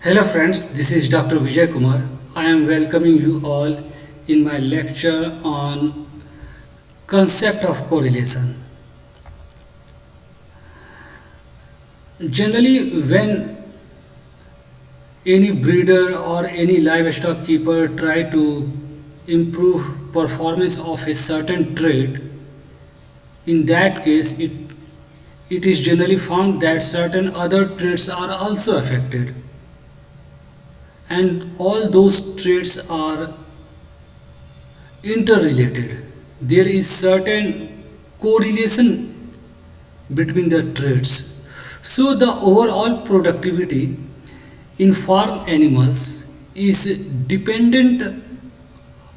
Hello friends, this is Dr. Vijay Kumar. I am welcoming you all in my lecture on concept of correlation. Generally, when any breeder or any livestock keeper try to improve performance of a certain trait, in that case it is generally found that certain other traits are also affected, and all those traits are interrelated. There is certain correlation between the traits. So the overall productivity in farm animals is dependent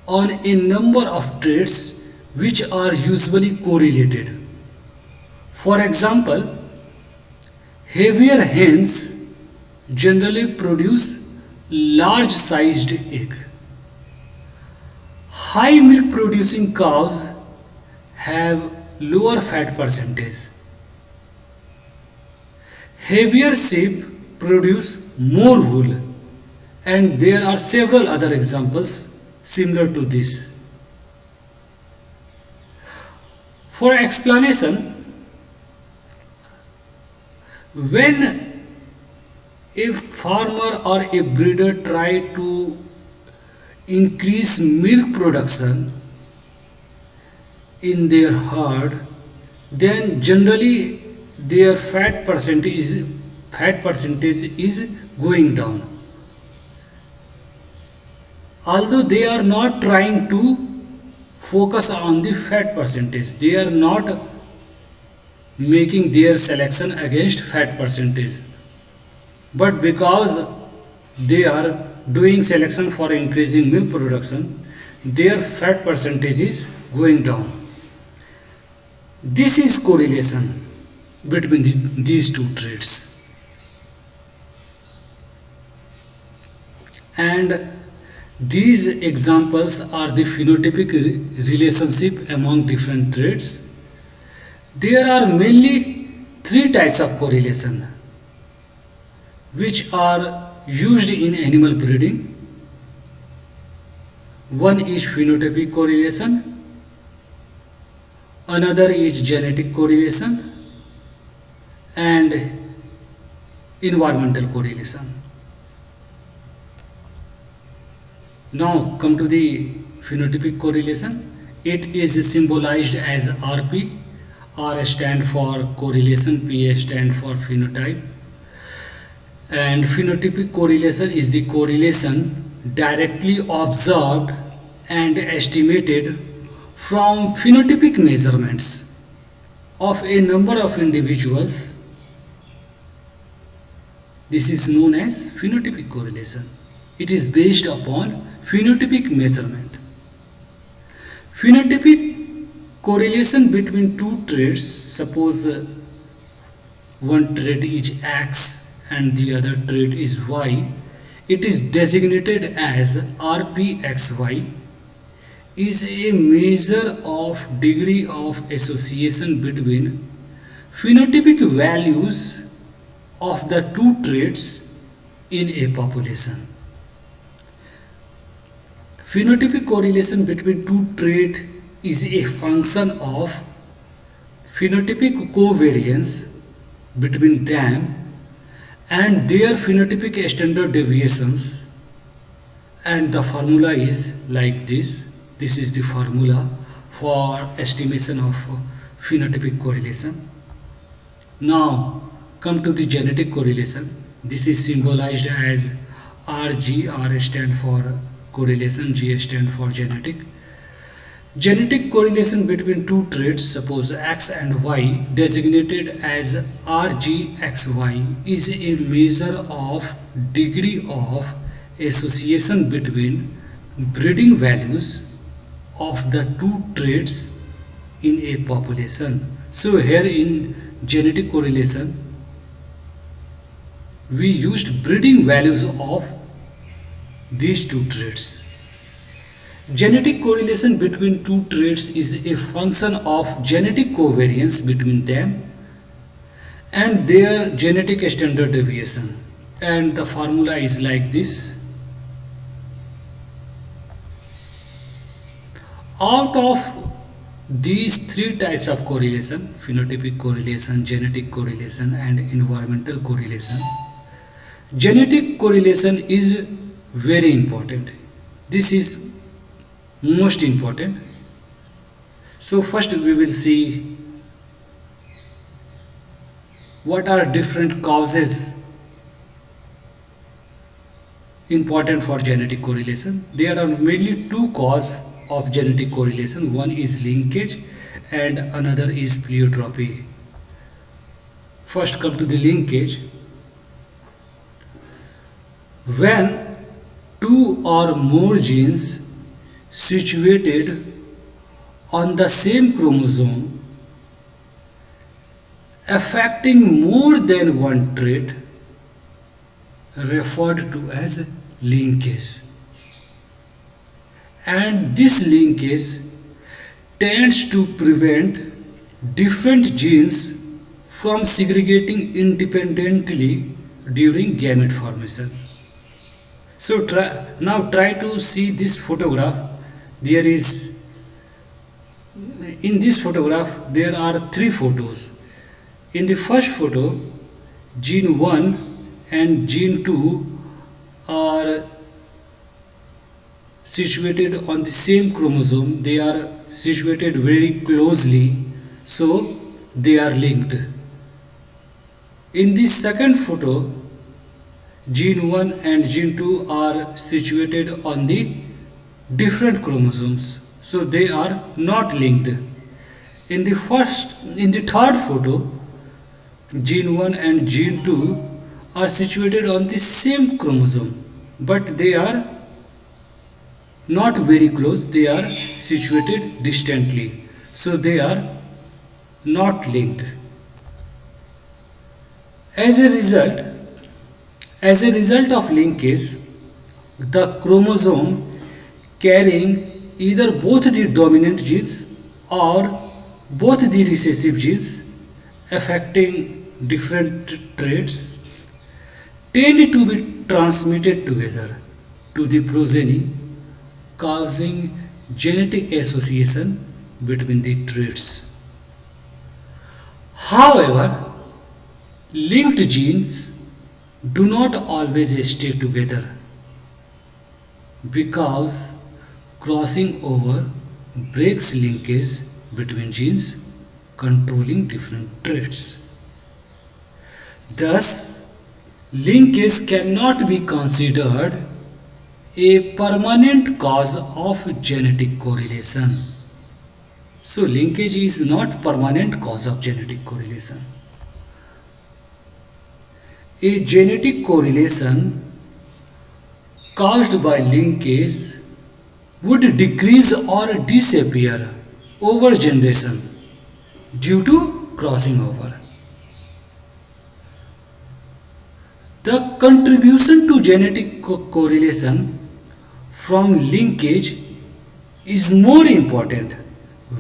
on a number of traits which are usually correlated. For example, heavier hens generally produce large sized egg. High milk producing cows have lower fat percentage. Heavier sheep produce more wool, and there are several other examples similar to this. For explanation, when a farmer or a breeder try to increase milk production in their herd, then generally their fat percentage is going down. Although they are not trying to focus on the fat percentage, they are not making their selection against fat percentage, but because they are doing selection for increasing milk production, their fat percentage is going down. This is correlation between these two traits. And these examples are the phenotypic relationship among different traits. There are mainly three types of correlation which are used in animal breeding. One is phenotypic correlation, another is genetic correlation, and environmental correlation. Now come to the phenotypic correlation. It is symbolized as RP. R stand for correlation, P stand for phenotype. And phenotypic correlation is the correlation directly observed and estimated from phenotypic measurements of a number of individuals. This is known as phenotypic correlation. It is based upon phenotypic measurement. Phenotypic correlation between two traits, suppose one trait is X and the other trait is Y, it is designated as RPXY, is a measure of degree of association between phenotypic values of the two traits in a population. Phenotypic correlation between two traits is a function of phenotypic covariance between them and their phenotypic standard deviations, and the formula is like this. This is the formula for estimation of phenotypic correlation. Now come to the genetic correlation. This is symbolized as RG. R stand for correlation, G stand for genetic. Genetic correlation between two traits, suppose X and Y, designated as RGXY, is a measure of degree of association between breeding values of the two traits in a population. So here in genetic correlation, we used breeding values of these two traits. Genetic correlation between two traits is a function of genetic covariance between them and their genetic standard deviation. and the formula is like this. Out of these three types of correlation, phenotypic correlation, genetic correlation and environmental correlation, genetic correlation is very important. This is most important. So first we will see what are different causes important for genetic correlation. There are mainly two causes of genetic correlation. One is linkage and another is pleiotropy. First come to the linkage. When two or more genes situated on the same chromosome affecting more than one trait referred to as linkage, and this linkage tends to prevent different genes from segregating independently during gamete formation. So try to see this photograph. There is in this photograph there are three photos. In the first photo, gene 1 and gene 2 are situated on the same chromosome. They are situated very closely, so they are linked. In the second photo, gene 1 and gene 2 are situated on the different chromosomes, so they are not linked. In the third photo, gene 1 and gene 2 are situated on the same chromosome, but they are not very close, they are situated distantly, so they are not linked. As a result of linkage, the chromosome carrying either both the dominant genes or both the recessive genes affecting different traits tend to be transmitted together to the progeny, causing genetic association between the traits. However, linked genes do not always stay together because crossing over breaks linkage between genes controlling different traits. Thus, linkage cannot be considered a permanent cause of genetic correlation. So, linkage is not permanent cause of genetic correlation. A genetic correlation caused by linkage would decrease or disappear over generation due to crossing over. The contribution to genetic correlation from linkage is more important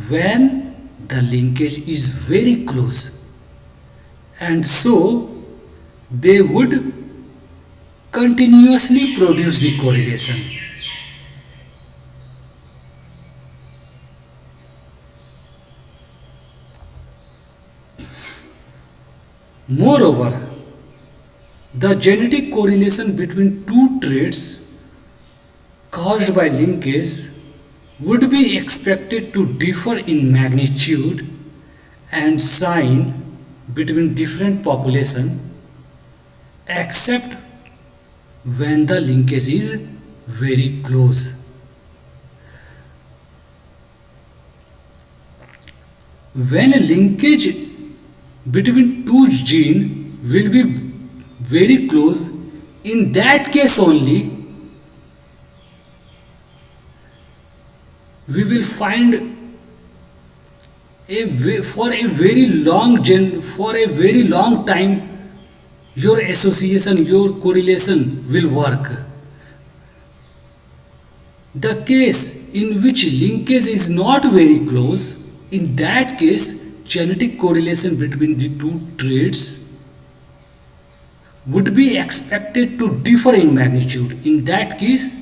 when the linkage is very close, and so they would continuously produce the correlation. Moreover, the genetic correlation between two traits caused by linkage would be expected to differ in magnitude and sign between different populations, except when the linkage is very close. When a linkage between two genes will be very close, in that case only we will find for a very long time your association, your correlation will work. The case in which linkage is not very close, in that case genetic correlation between the two traits would be expected to differ in magnitude. In that case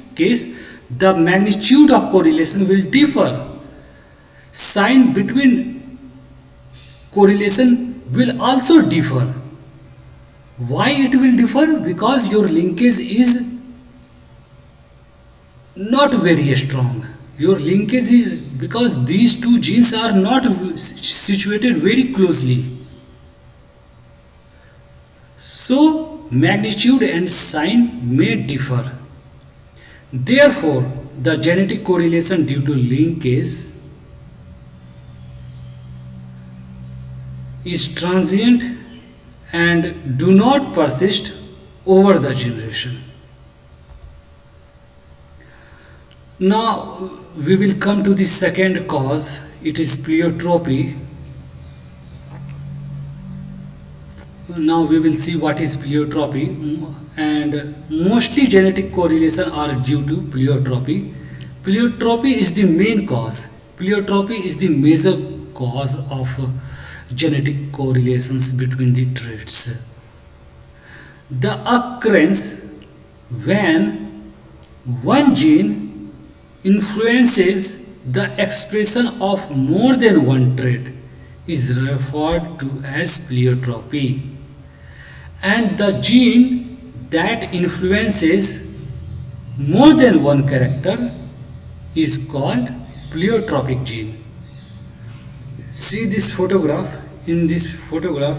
the magnitude of correlation will differ. Sign between correlation will also differ. Why it will differ? Because your linkage is not very strong. Your linkage is because these two genes are not situated very closely. So magnitude and sign may differ. Therefore, the genetic correlation due to linkage is transient and do not persist over the generation. Now we will come to the second cause. It is pleiotropy. Now we will see what is pleiotropy, and mostly genetic correlation are due to pleiotropy. Pleiotropy is the main cause. Pleiotropy is the major cause of genetic correlations between the traits. The occurrence when one gene influences the expression of more than one trait is referred to as pleiotropy, and the gene that influences more than one character is called pleiotropic gene. See this photograph. In this photograph,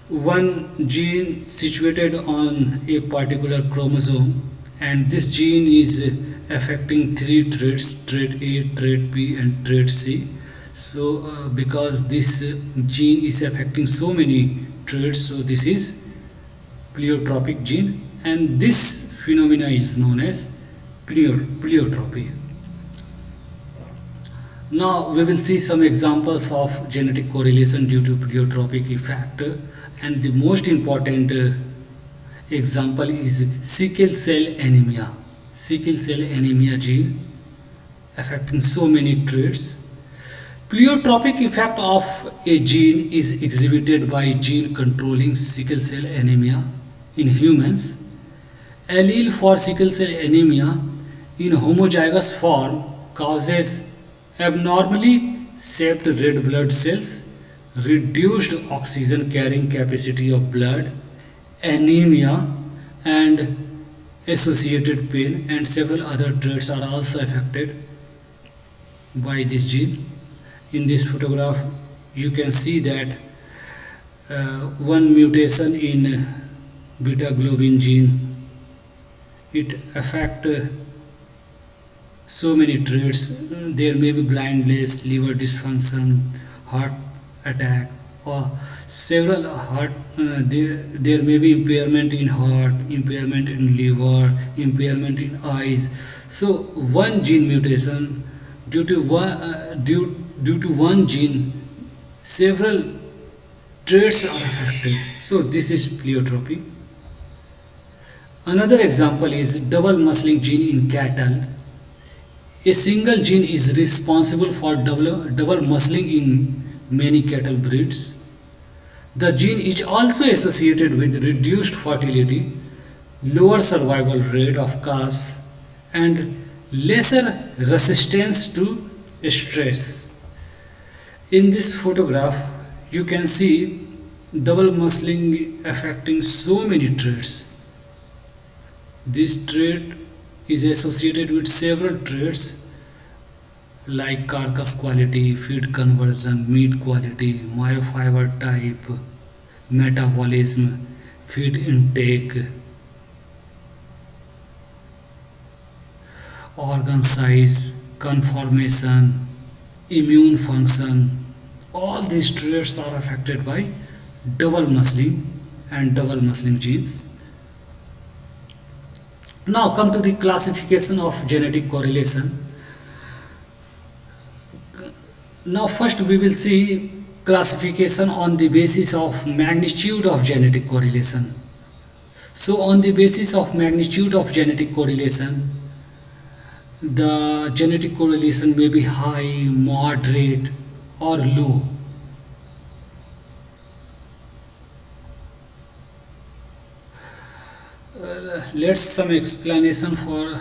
one gene situated on a particular chromosome, and this gene is affecting three traits: trait A, trait B, and trait C. So because this gene is affecting so many traits, so this is pleiotropic gene, and this phenomena is known as pleiotropy. Now we will see some examples of genetic correlation due to pleiotropic effect, and the most important example is sickle cell anemia. Sickle cell anemia gene affecting so many traits. Pleiotropic effect of a gene is exhibited by gene controlling sickle cell anemia in humans. Allele for sickle cell anemia in homozygous form causes abnormally shaped red blood cells, reduced oxygen carrying capacity of blood, anemia, and associated pain, and several other traits are also affected by this gene. In this photograph you can see that one mutation in beta globin gene, it affect so many traits. There may be blindness, liver dysfunction, heart attack, or several heart. There may be impairment in heart, impairment in liver, impairment in eyes. So one gene mutation due to one gene, several traits are affected. So this is pleiotropy. Another example is double muscling gene in cattle. A single gene is responsible for double muscling in many cattle breeds. The gene is also associated with reduced fertility, lower survival rate of calves, and lesser resistance to stress. In this photograph, you can see double muscling affecting so many traits. This trait is associated with several traits like carcass quality, feed conversion, meat quality, myofiber type, metabolism, feed intake, organ size, conformation, immune function. All these traits are affected by double muscling and double muscling genes. Now come to the classification of genetic correlation. Now first we will see classification on the basis of magnitude of genetic correlation. So on the basis of magnitude of genetic correlation, the genetic correlation may be high, moderate, or low. let's some explanation for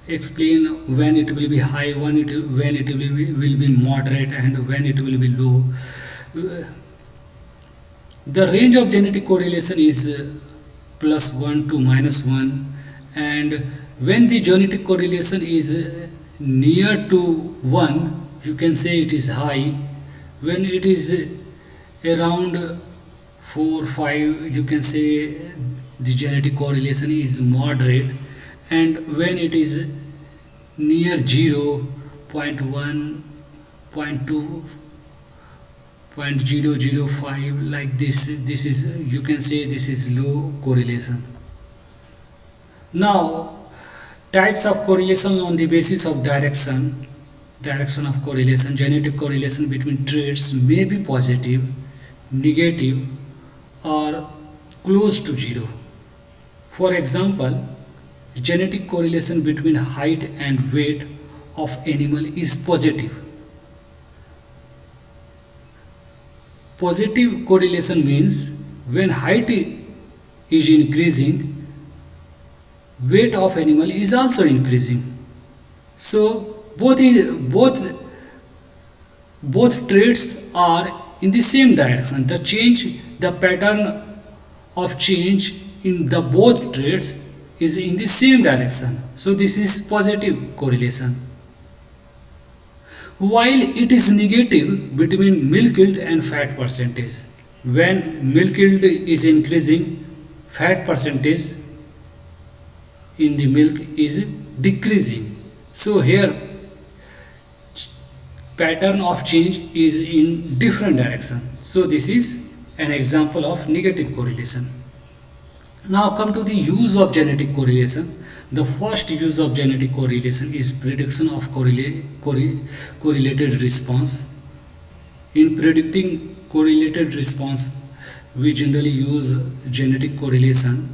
explain when it will be high, when it will be moderate, and when it will be low. The range of genetic correlation is +1 to -1, and when the genetic correlation is near to 1, you can say it is high. When it is around 4 5, you can say the genetic correlation is moderate, and when it is near 0, 0.1, 0.2, 0.005, like this is, you can say this is low correlation. Now, types of correlation on the basis of direction of correlation. Genetic correlation between traits may be positive, negative, or close to 0. For example, genetic correlation between height and weight of animal is positive. Positive correlation means when height is increasing, weight of animal is also increasing. So both traits are in the same direction. The pattern of change in the both traits is in the same direction. So this is positive correlation. While it is negative between milk yield and fat percentage. When milk yield is increasing, fat percentage in the milk is decreasing. So here pattern of change is in different direction. So this is an example of negative correlation. Now come to the use of genetic correlation. The first use of genetic correlation is prediction of correlated response. In predicting correlated response, we generally use genetic correlation.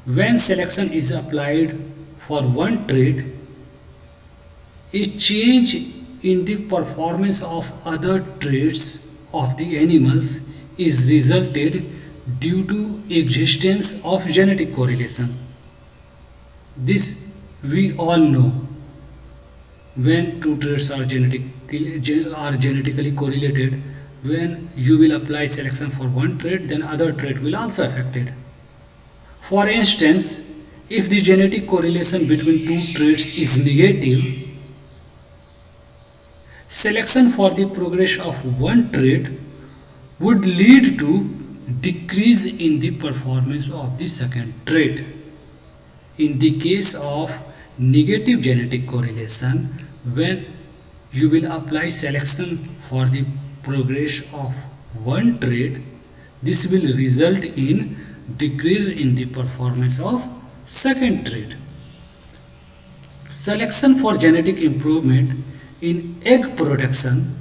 When selection is applied for one trait, a change in the performance of other traits of the animals is resulted due to existence of genetic correlation. This we all know. When two traits are genetically correlated, when you will apply selection for one trait, then other trait will also affected. For instance, if the genetic correlation between two traits is negative, selection for the progress of one trait would lead to decrease in the performance of the second trait. In the case of negative genetic correlation, when you will apply selection for the progress of one trait, this will result in decrease in the performance of second trait. Selection for genetic improvement in egg production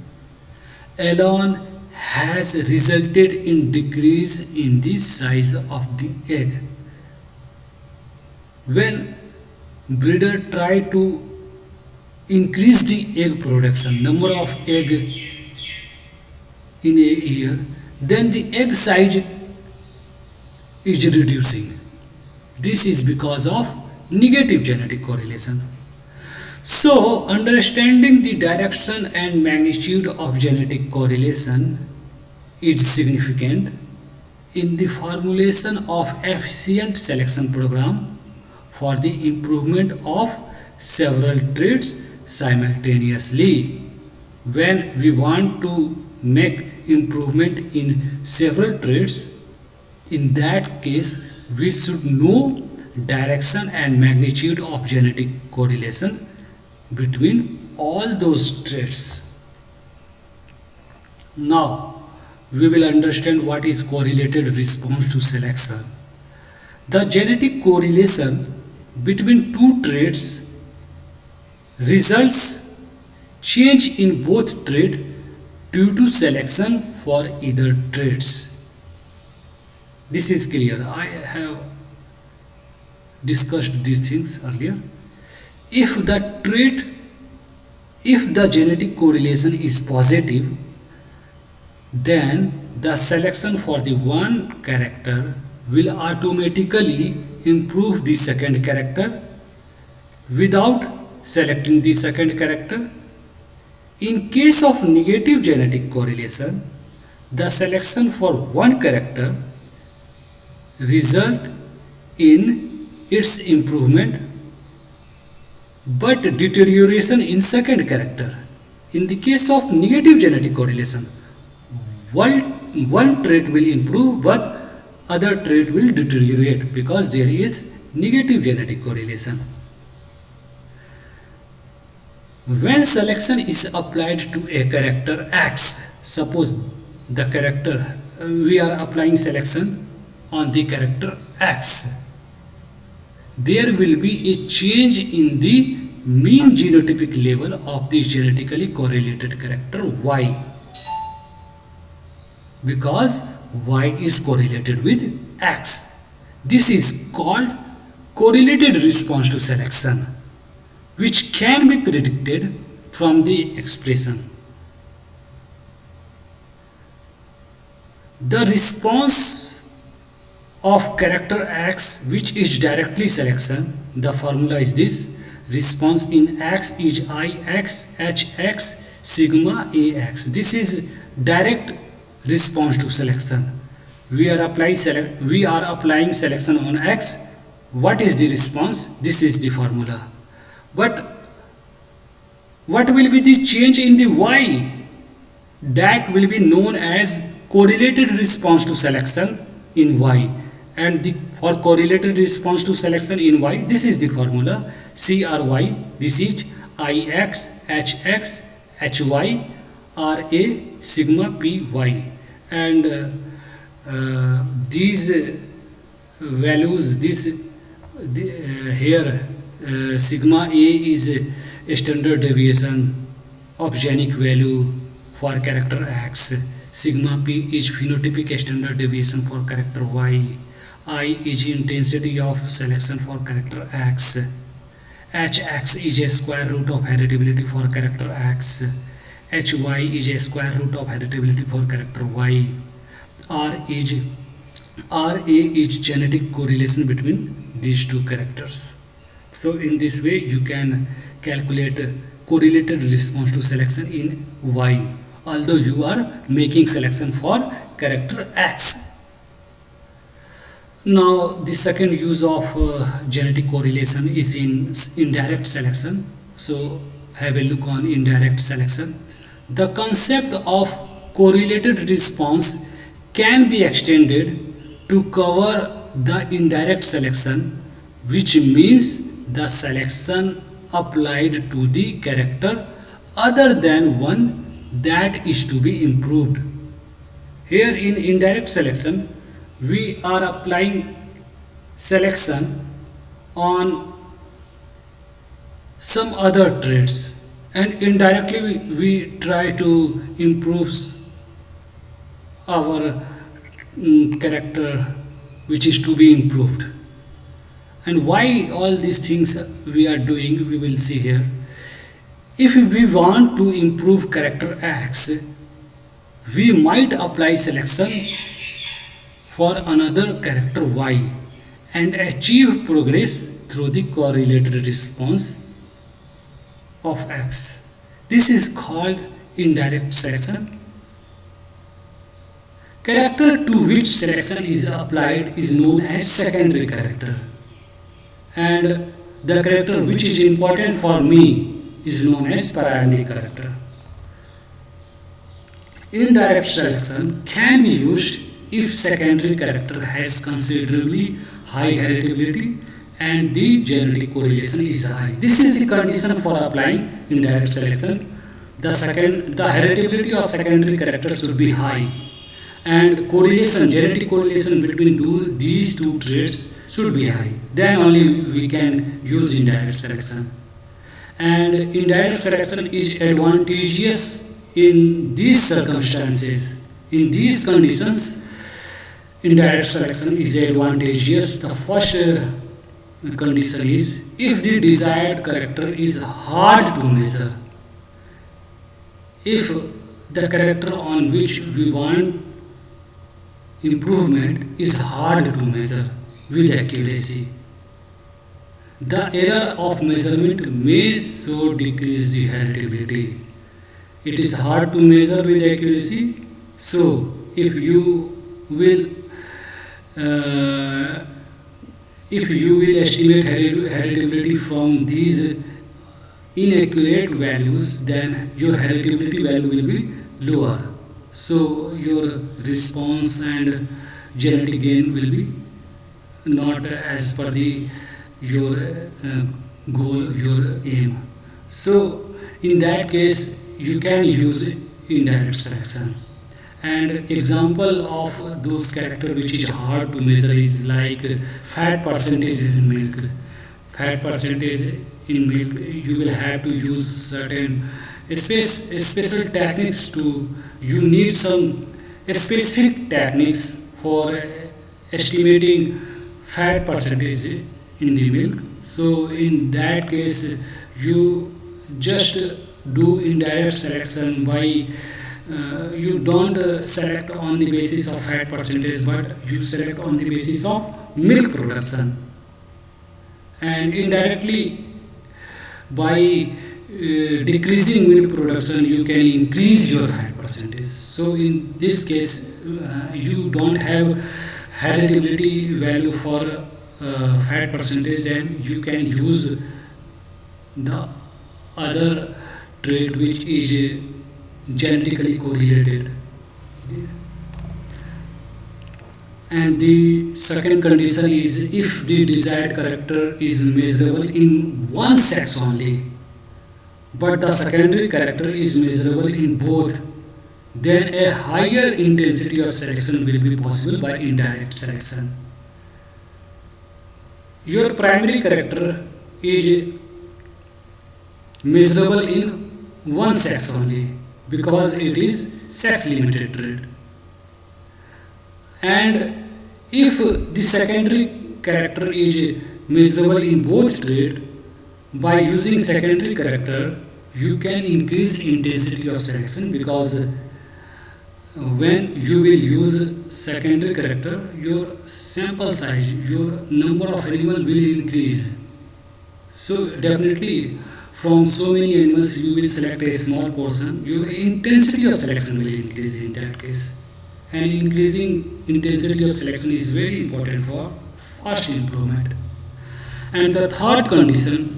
alone has resulted in decrease in the size of the egg. When breeder try to increase the egg production, number of egg in a year, then the egg size is reducing. This is because of negative genetic correlation. So, understanding the direction and magnitude of genetic correlation is significant in the formulation of efficient selection program for the improvement of several traits simultaneously. When we want to make improvement in several traits, in that case we should know direction and magnitude of genetic correlation between all those traits. Now we will understand what is correlated response to selection. The genetic correlation between two traits results change in both trait due to selection for either traits. This is clear. I have discussed these things earlier. If the genetic correlation is positive, then the selection for the one character will automatically improve the second character without selecting the second character. In case of negative genetic correlation, the selection for one character result in its improvement but deterioration in second character. In the case of negative genetic correlation, one trait will improve but other trait will deteriorate because there is negative genetic correlation. When selection is applied to a character X, suppose the character we are applying selection on the character X, there will be a change in the mean genotypic level of the genetically correlated character Y, because Y is correlated with X. This is called correlated response to selection, which can be predicted from the expression. The response of character X, which is directly selection, the formula is this: response in X is Ix Hx sigma Ax. This is direct response to selection. We are applying selection on X. What is the response? This is the formula. But what will be the change in the Y? That will be known as correlated response to selection in Y. And for correlated response to selection in Y, this is the formula: CRY. This is Ix Hx Hy Ra sigma Py. And these values, here sigma A is a standard deviation of genic value for character X. Sigma P is phenotypic standard deviation for character Y. I is intensity of selection for character X. Hx is a square root of heritability for character X. Hy is a square root of heritability for character Y. Ra is genetic correlation between these two characters. So in this way you can calculate correlated response to selection in Y, although you are making selection for character X. Now the second use of genetic correlation is in indirect selection. So have a look on indirect selection. The concept of correlated response can be extended to cover the indirect selection, which means the selection applied to the character other than one that is to be improved. Here in indirect selection, we are applying selection on some other traits, and indirectly we try to improve our character which is to be improved. And why all these things we are doing, we will see here. If we want to improve character X, we might apply selection for another character Y and achieve progress through the correlated response of X. This is called indirect selection. Character to which selection is applied is known as secondary character, and the character which is important for me is known as primary character. Indirect selection can be used if secondary character has considerably high heritability and the genetic correlation is high. This is the condition for applying indirect selection. The heritability of secondary character should be high, and genetic correlation between these two traits should be high. Then only we can use indirect selection. And indirect selection is advantageous in these circumstances. In these conditions, indirect selection is advantageous. The first condition is if the desired character is hard to measure. If the character on which we want improvement is hard to measure, with accuracy. The error of measurement may so decrease the heritability. It is hard to measure with accuracy, so if you will uh, if you will estimate heritability from these inaccurate values, then your heritability value will be lower. So your response and genetic gain will be not as per the your goal, your aim. So in that case, you can use indirect selection. And example of those character which is hard to measure is like fat percentage in milk. Fat percentage in milk, you will have to use certain special techniques to. You need some specific techniques for estimating fat percentage in the milk. So in that case, you just do indirect selection by you don't select on the basis of fat percentage, but you select on the basis of milk production, and indirectly by decreasing milk production you can increase your fat percentage. So in this case you don't have heritability value for fat percentage, then you can use the other trait which is genetically correlated. And the second condition is if the desired character is measurable in one sex only, but the secondary character is measurable in both, then a higher intensity of selection will be possible by indirect selection. Your primary character is measurable in one sex only because it is sex limited trait. And if the secondary character is measurable in both traits, by using secondary character you can increase intensity of selection, because when you will use secondary character your sample size, your number of animals will increase. So definitely from so many animals you will select a small portion, your intensity of selection will increase in that case. And increasing intensity of selection is very important for fast improvement. And the third condition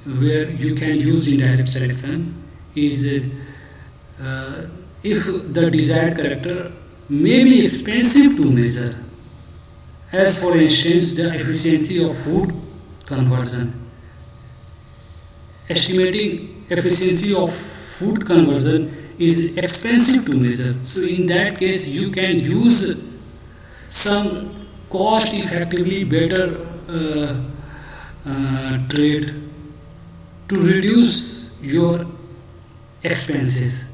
where you can use indirect selection is if the desired character may be expensive to measure, as for instance the efficiency of food conversion. Estimating efficiency of food conversion is expensive to measure. So in that case you can use some cost effectively better trade to reduce your expenses.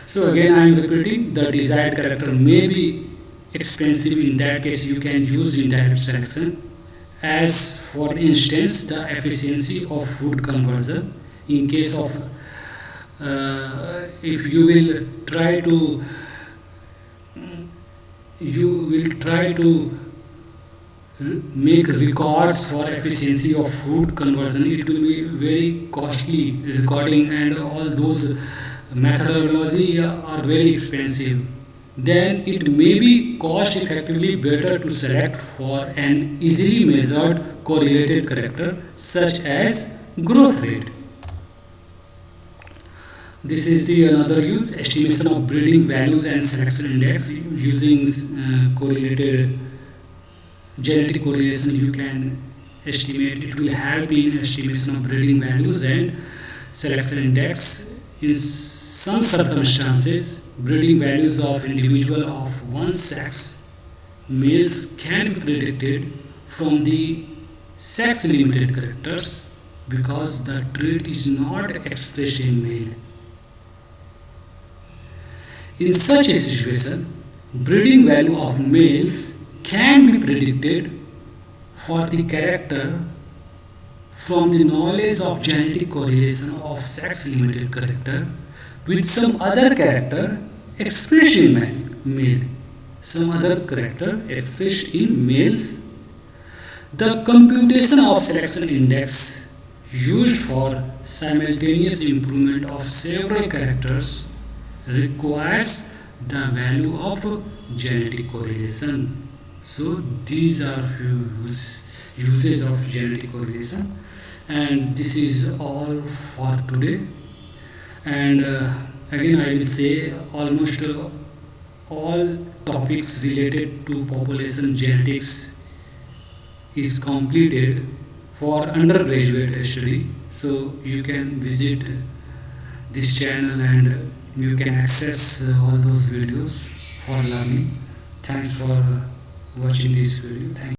So again I am repeating, the desired character may be expensive, in that case you can use indirect selection, as for instance the efficiency of food conversion. In case of if you will try to make records for efficiency of food conversion, it will be very costly recording, and all those methodology are very expensive. Then it may be cost effectively better to select for an easily measured correlated character such as growth rate. This is the another use, estimation of breeding values and selection index using correlated genetic correlation. You can estimate, it will help in estimation of breeding values and selection index. In some circumstances, breeding values of individual of one sex males can be predicted from the sex limited characters because the trait is not expressed in male. In such a situation, breeding value of males can be predicted for the character from the knowledge of genetic correlation of sex limited character with some other character expressed in male. some other character expressed in males. The computation of selection index used for simultaneous improvement of several characters requires the value of genetic correlation. So these are few uses of genetic correlation, and this is all for today. And again, I will say almost all topics related to population genetics is completed for undergraduate study. So you can visit this channel and you can access all those videos for learning. Thanks for watching this video. Thank